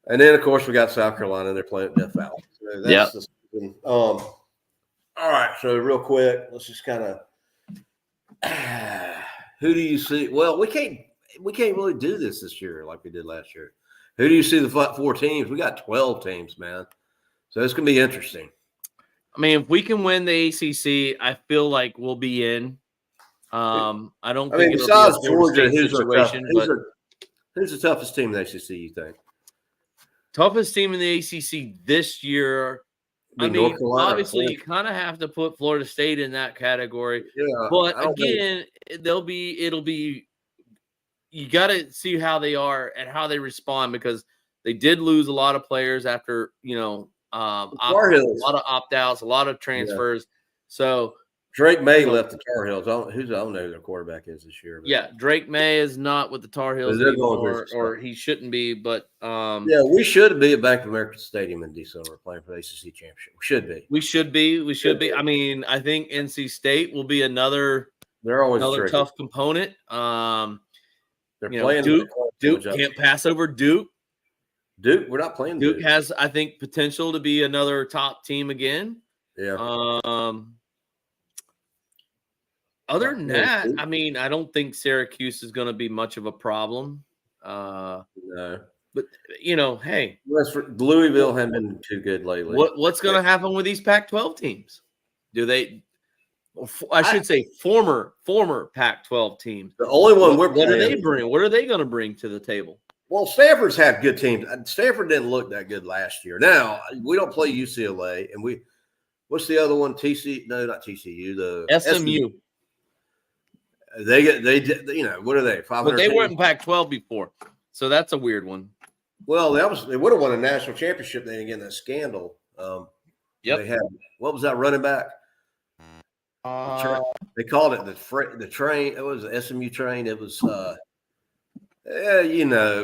And then, of course, we got South Carolina, and they're playing at Death Valley. So that's all right, so real quick, let's just kind of who do you see? Well, we can't really do this year like we did last year. Who do you see the 4 teams? We got 12 teams, man. So it's going to be interesting. I mean, if we can win the ACC, I feel like we'll be in. I don't think besides it'll be a Georgia, who's the toughest team in the ACC, you think? Toughest team in the ACC this year. I mean, obviously, you kind of have to put Florida State in that category. Yeah, but again, it'll be. You got to see how they are and how they respond, because they did lose a lot of players after a lot of opt-outs, a lot of transfers. Yeah. So Drake May left the Tar Heels. I don't know who their quarterback is this year. Yeah, Drake May is not with the Tar Heels anymore, or he shouldn't be. But we should be at Bank of America Stadium in December playing for the ACC championship. We should be. I mean, I think NC State will be another tough component. They're playing Duke can't pass over Duke. We're not playing Duke has, I think, potential to be another top team again. Yeah. Other than that, I mean, I don't think Syracuse is going to be much of a problem. No. But, hey. Louisville haven't been too good lately. What's going to happen with these Pac-12 teams? I should say former Pac-12 teams. The only one what do they bring? What are they going to bring to the table? Well, Stanford's had good teams. Stanford didn't look that good last year. Now, we don't play UCLA, and what's the other one? No, not TCU. The SMU. They what are they? 500. But they weren't in Pac-12 before, so that's a weird one. Well, they would have won a national championship. They didn't get that scandal. Yep. They had, what was that running back? They called it the train. It was the SMU train. It was,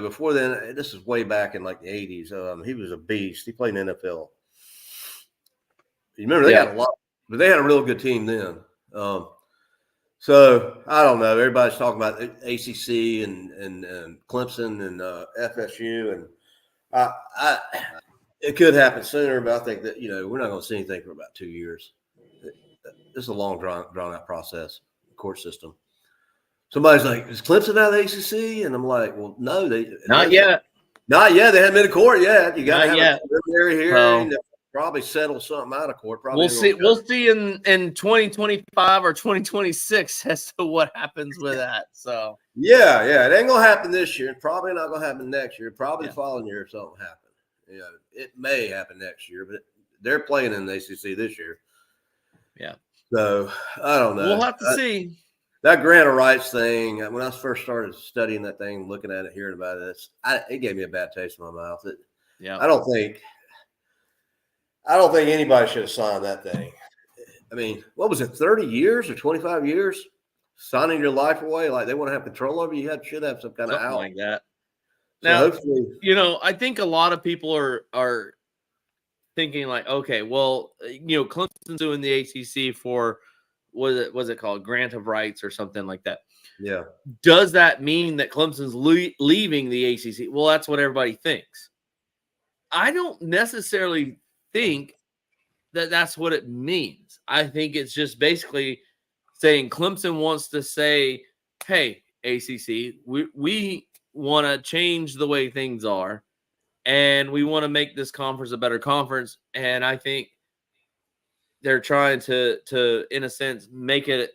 before then, this is way back in like the 80s. He was a beast. He played in the NFL. You remember they had a lot, but they had a real good team then. So I don't know. Everybody's talking about ACC and Clemson and FSU, and it could happen sooner. But I think that we're not going to see anything for about 2 years. This is a long drawn out process, court system. Somebody's like, "Is Clemson out of the ACC?" And I'm like, "Well, no, not yet. Not yet. They haven't been to court yet. You got to have yet. a preliminary hearing. Probably settle something out of court. Probably we'll see in 2025 or 2026 as to what happens with that. So yeah, it ain't gonna happen this year. Probably not gonna happen next year. Probably the following year if something happens. It may happen next year, but they're playing in the ACC this year. Yeah. So I don't know. We'll have to see. That grant of rights thing. When I first started studying that thing, looking at it, hearing about it, it gave me a bad taste in my mouth. I don't think anybody should have signed that thing. I mean, what was it, 30 years or 25 years? Signing your life away, like they want to have control over you, should have some kind of out. Like that. So now, hopefully, I think a lot of people are thinking like, okay, well, Clemson's doing the ACC for, was it called grant of rights or something like that. Yeah. Does that mean that Clemson's leaving the ACC? Well, that's what everybody thinks. I don't necessarily think that that's what it means. I think it's just basically saying Clemson wants to say, hey, ACC, we want to change the way things are, and we want to make this conference a better conference. And I think they're trying to in a sense, make it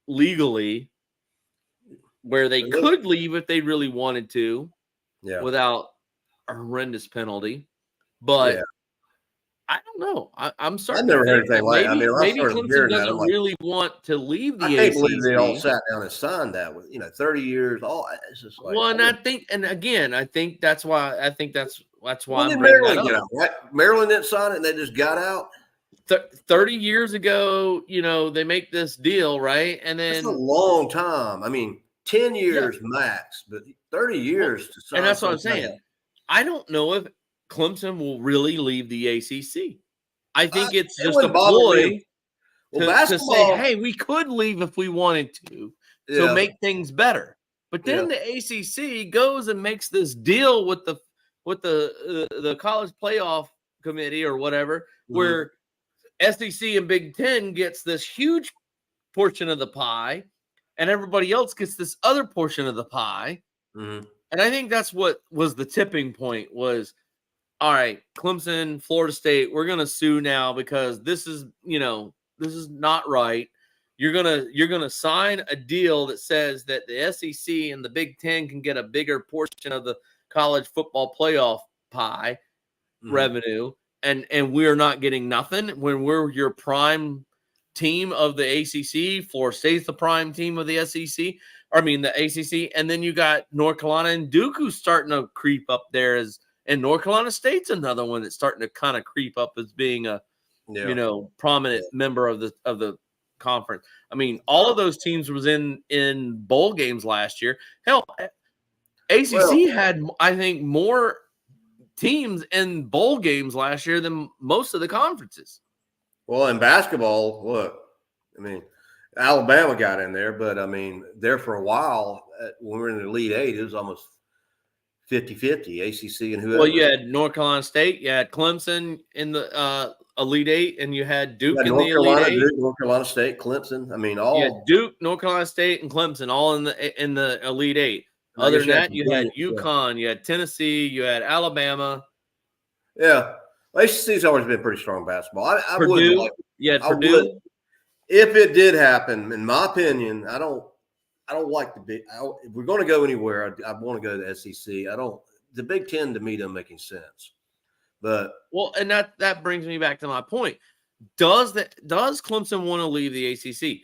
legally where they could leave if they really wanted to without a horrendous penalty. But I don't know. I'm starting. I've never heard anything like that. Maybe Clemson doesn't really want to leave the ACC. I can't believe they all sat down and signed that with 30 years. It's just like, well, and I think that's why. I think that's why I'm Maryland get out, right? Maryland didn't sign it, and they just got out. 30 years ago, they make this deal, right? And then it's a long time. I mean, 10 years max, but 30 years to sign. And that's what I'm saying. I don't know if Clemson will really leave the ACC. I think it's just a ploy to say, hey, we could leave if we wanted to make things better. But then the ACC goes and makes this deal with the college playoff committee or whatever, where SEC and Big Ten gets this huge portion of the pie, and everybody else gets this other portion of the pie. Mm-hmm. And I think that's what was the tipping point was, all right, Clemson, Florida State, we're going to sue now because this is not right. You're going to sign a deal that says that the SEC and the Big Ten can get a bigger portion of the college football playoff pie revenue. And we're not getting nothing when we're your prime team of the ACC. Florida State's the prime team of the SEC. The ACC. And then you got North Carolina and Duke who's starting to creep up there and North Carolina State's another one that's starting to kind of creep up as being a prominent member of the conference. All of those teams was in bowl games last year. Hell, ACC had, I think, more teams in bowl games last year than most of the conferences. Well, in basketball, look, Alabama got in there, but there for a while when we were in the Elite Eight, it was almost 50-50, ACC and whoever. Well, you had North Carolina State, you had Clemson in the Elite Eight, and you had Duke in the Elite Eight. North Carolina State, Clemson. All. You had Duke, North Carolina State, and Clemson all in the Elite Eight. Other than that, you had UConn, you had Tennessee, you had Alabama. Yeah, ACC's always been pretty strong basketball. I Purdue, Purdue. If it did happen, in my opinion, I don't like the big. If we're going to go anywhere, I want to go to the SEC. The Big Ten to me doesn't make any sense. But and that brings me back to my point. Does Clemson want to leave the ACC?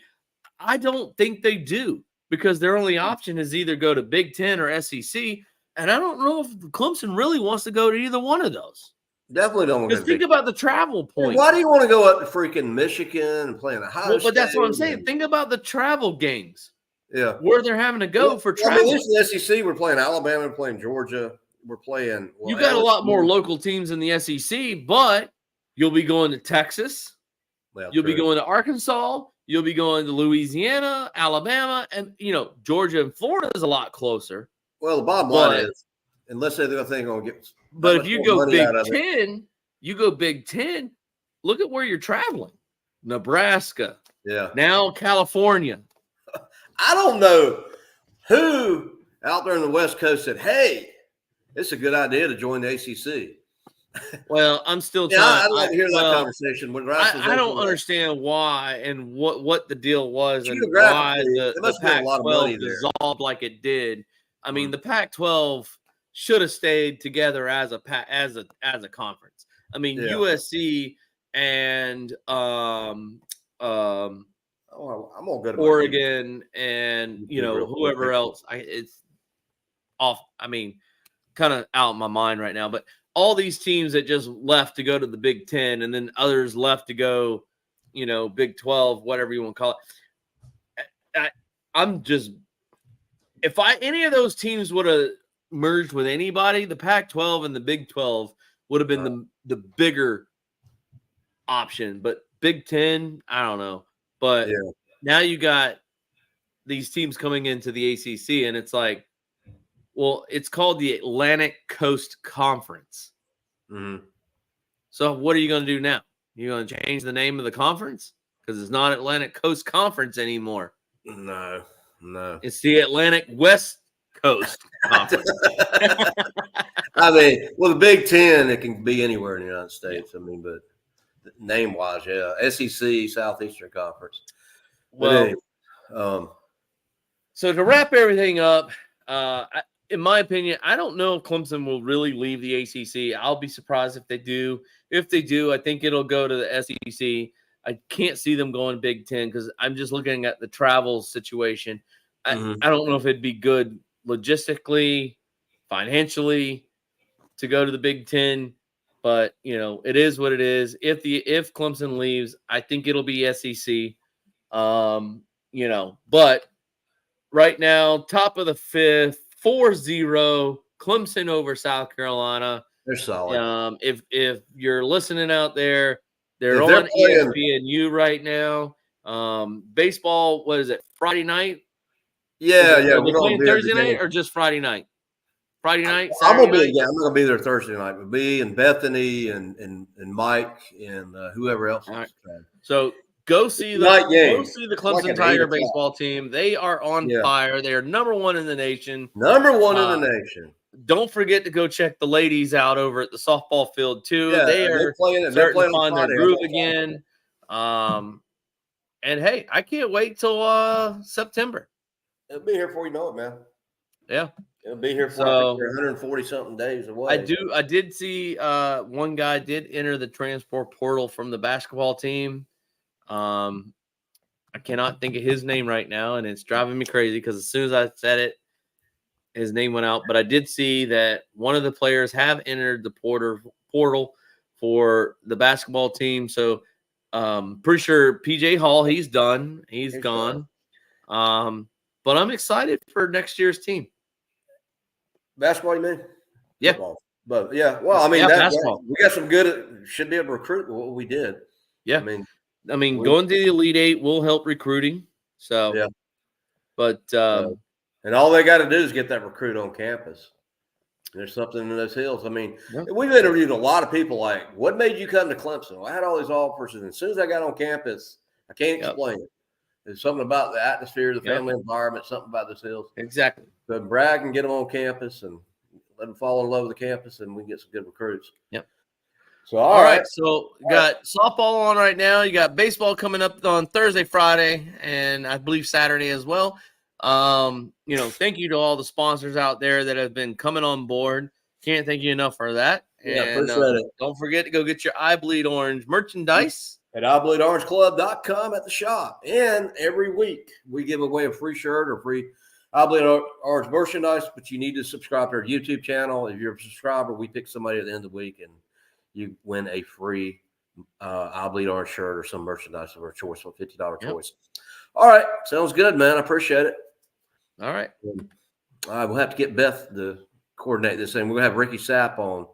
I don't think they do, because their only option is either go to Big Ten or SEC, and I don't know if Clemson really wants to go to either one of those. Definitely don't want to go Because to think about the travel point. Why do you want to go up to freaking Michigan and play in Ohio Well, but that's what I'm State saying. Think about the travel games. Yeah. Where they're having to go for Well, I travel. mean, this is the SEC. We're playing Alabama. We're playing Georgia. We're playing. You got a lot more local teams in the SEC, but you'll be going to Texas. Well, You'll be true. going to Arkansas. You'll be going to Louisiana, Alabama, and Georgia and Florida is a lot closer. Well, the bottom line is, unless they're going to get. But if you go Big Ten, Big Ten. Look at where you're traveling: Nebraska. Yeah. Now California. I don't know who out there on the West Coast said, "Hey, it's a good idea to join the ACC." Well, I'm still yeah, trying. I'd like to hear that conversation. I don't understand why and what the deal was and why the Pac-12 dissolved like it did. I mean, the Pac-12 should have stayed together as a conference. I mean, USC and I'm gonna go to Oregon and whoever else. It's off. I mean, kind of out of my mind right now, but all these teams that just left to go to the Big Ten and then others left to go, Big 12, whatever you want to call it. If any of those teams would have merged with anybody, the Pac-12 and the Big 12 would have been the bigger option. But Big 10, I don't know. But now you got these teams coming into the ACC, and it's like, well, it's called the Atlantic Coast Conference. Mm-hmm. So what are you going to do now? You going to change the name of the conference? Because it's not Atlantic Coast Conference anymore. No. It's the Atlantic West Coast Conference. I mean, well, the Big Ten, it can be anywhere in the United States. I mean, but name-wise, SEC, Southeastern Conference. Well, so to wrap everything up, in my opinion, I don't know if Clemson will really leave the ACC. I'll be surprised if they do. If they do, I think it'll go to the SEC. I can't see them going Big Ten because I'm just looking at the travel situation. I don't know if it'd be good logistically, financially to go to the Big Ten, but it is what it is. If Clemson leaves, I think it'll be SEC. But right now, top of the fifth, 4-0, Clemson over South Carolina. They're solid. If you're listening out there, they're on ESPNU right now. Baseball, what is it, Friday night? Yeah. We're playing Thursday night or just Friday night? Friday night, I'm Saturday gonna be. night? Yeah, I'm gonna be there Thursday night with me and Bethany and Mike and whoever else. All right. So go see the Clemson Tiger baseball team. They are on fire. They are number one in the nation. Number one in the nation. Don't forget to go check the ladies out over at the softball field too. Yeah, they are starting to find their groove again. And hey, I can't wait till September. It'll be here before you know it, man. Yeah. It'll be here for 140 something days away. I did see one guy did enter the transport portal from the basketball team. I cannot think of his name right now, and it's driving me crazy because as soon as I said it, his name went out. But I did see that one of the players have entered the portal for the basketball team. So pretty sure PJ Hall, he's done. He's gone. But I'm excited for next year's team. Basketball, you mean? Yeah. Football. But yeah, well, I mean, basketball. We got some good. Should be able to recruit what we did. Yeah. I mean, going to the Elite Eight will help recruiting. So yeah. But and all they got to do is get that recruit on campus. There's something in those hills. I mean, we've interviewed a lot of people. Like, what made you come to Clemson? Well, I had all these offers, and as soon as I got on campus, I can't explain it. There's something about the atmosphere, the family environment, something about those hills. Exactly. So brag and get them on campus and let them fall in love with the campus, and we can get some good recruits. Yep. So, all right. So you got softball on right now. You got baseball coming up on Thursday, Friday, and I believe Saturday as well. Thank you to all the sponsors out there that have been coming on board. Can't thank you enough for that. Yeah, and appreciate it. Don't forget to go get your I Bleed Orange merchandise at iBleedOrangeClub.com at the shop. And every week we give away a free shirt or free I Bleed Orange merchandise, but you need to subscribe to our YouTube channel. If you're a subscriber, we pick somebody at the end of the week and you win a free I'll Bleed Orange shirt or some merchandise of our choice, a $50 choice. All right. Sounds good, man. I appreciate it. All right. We'll have to get Beth to coordinate this thing. We're going to have Ricky Sapp on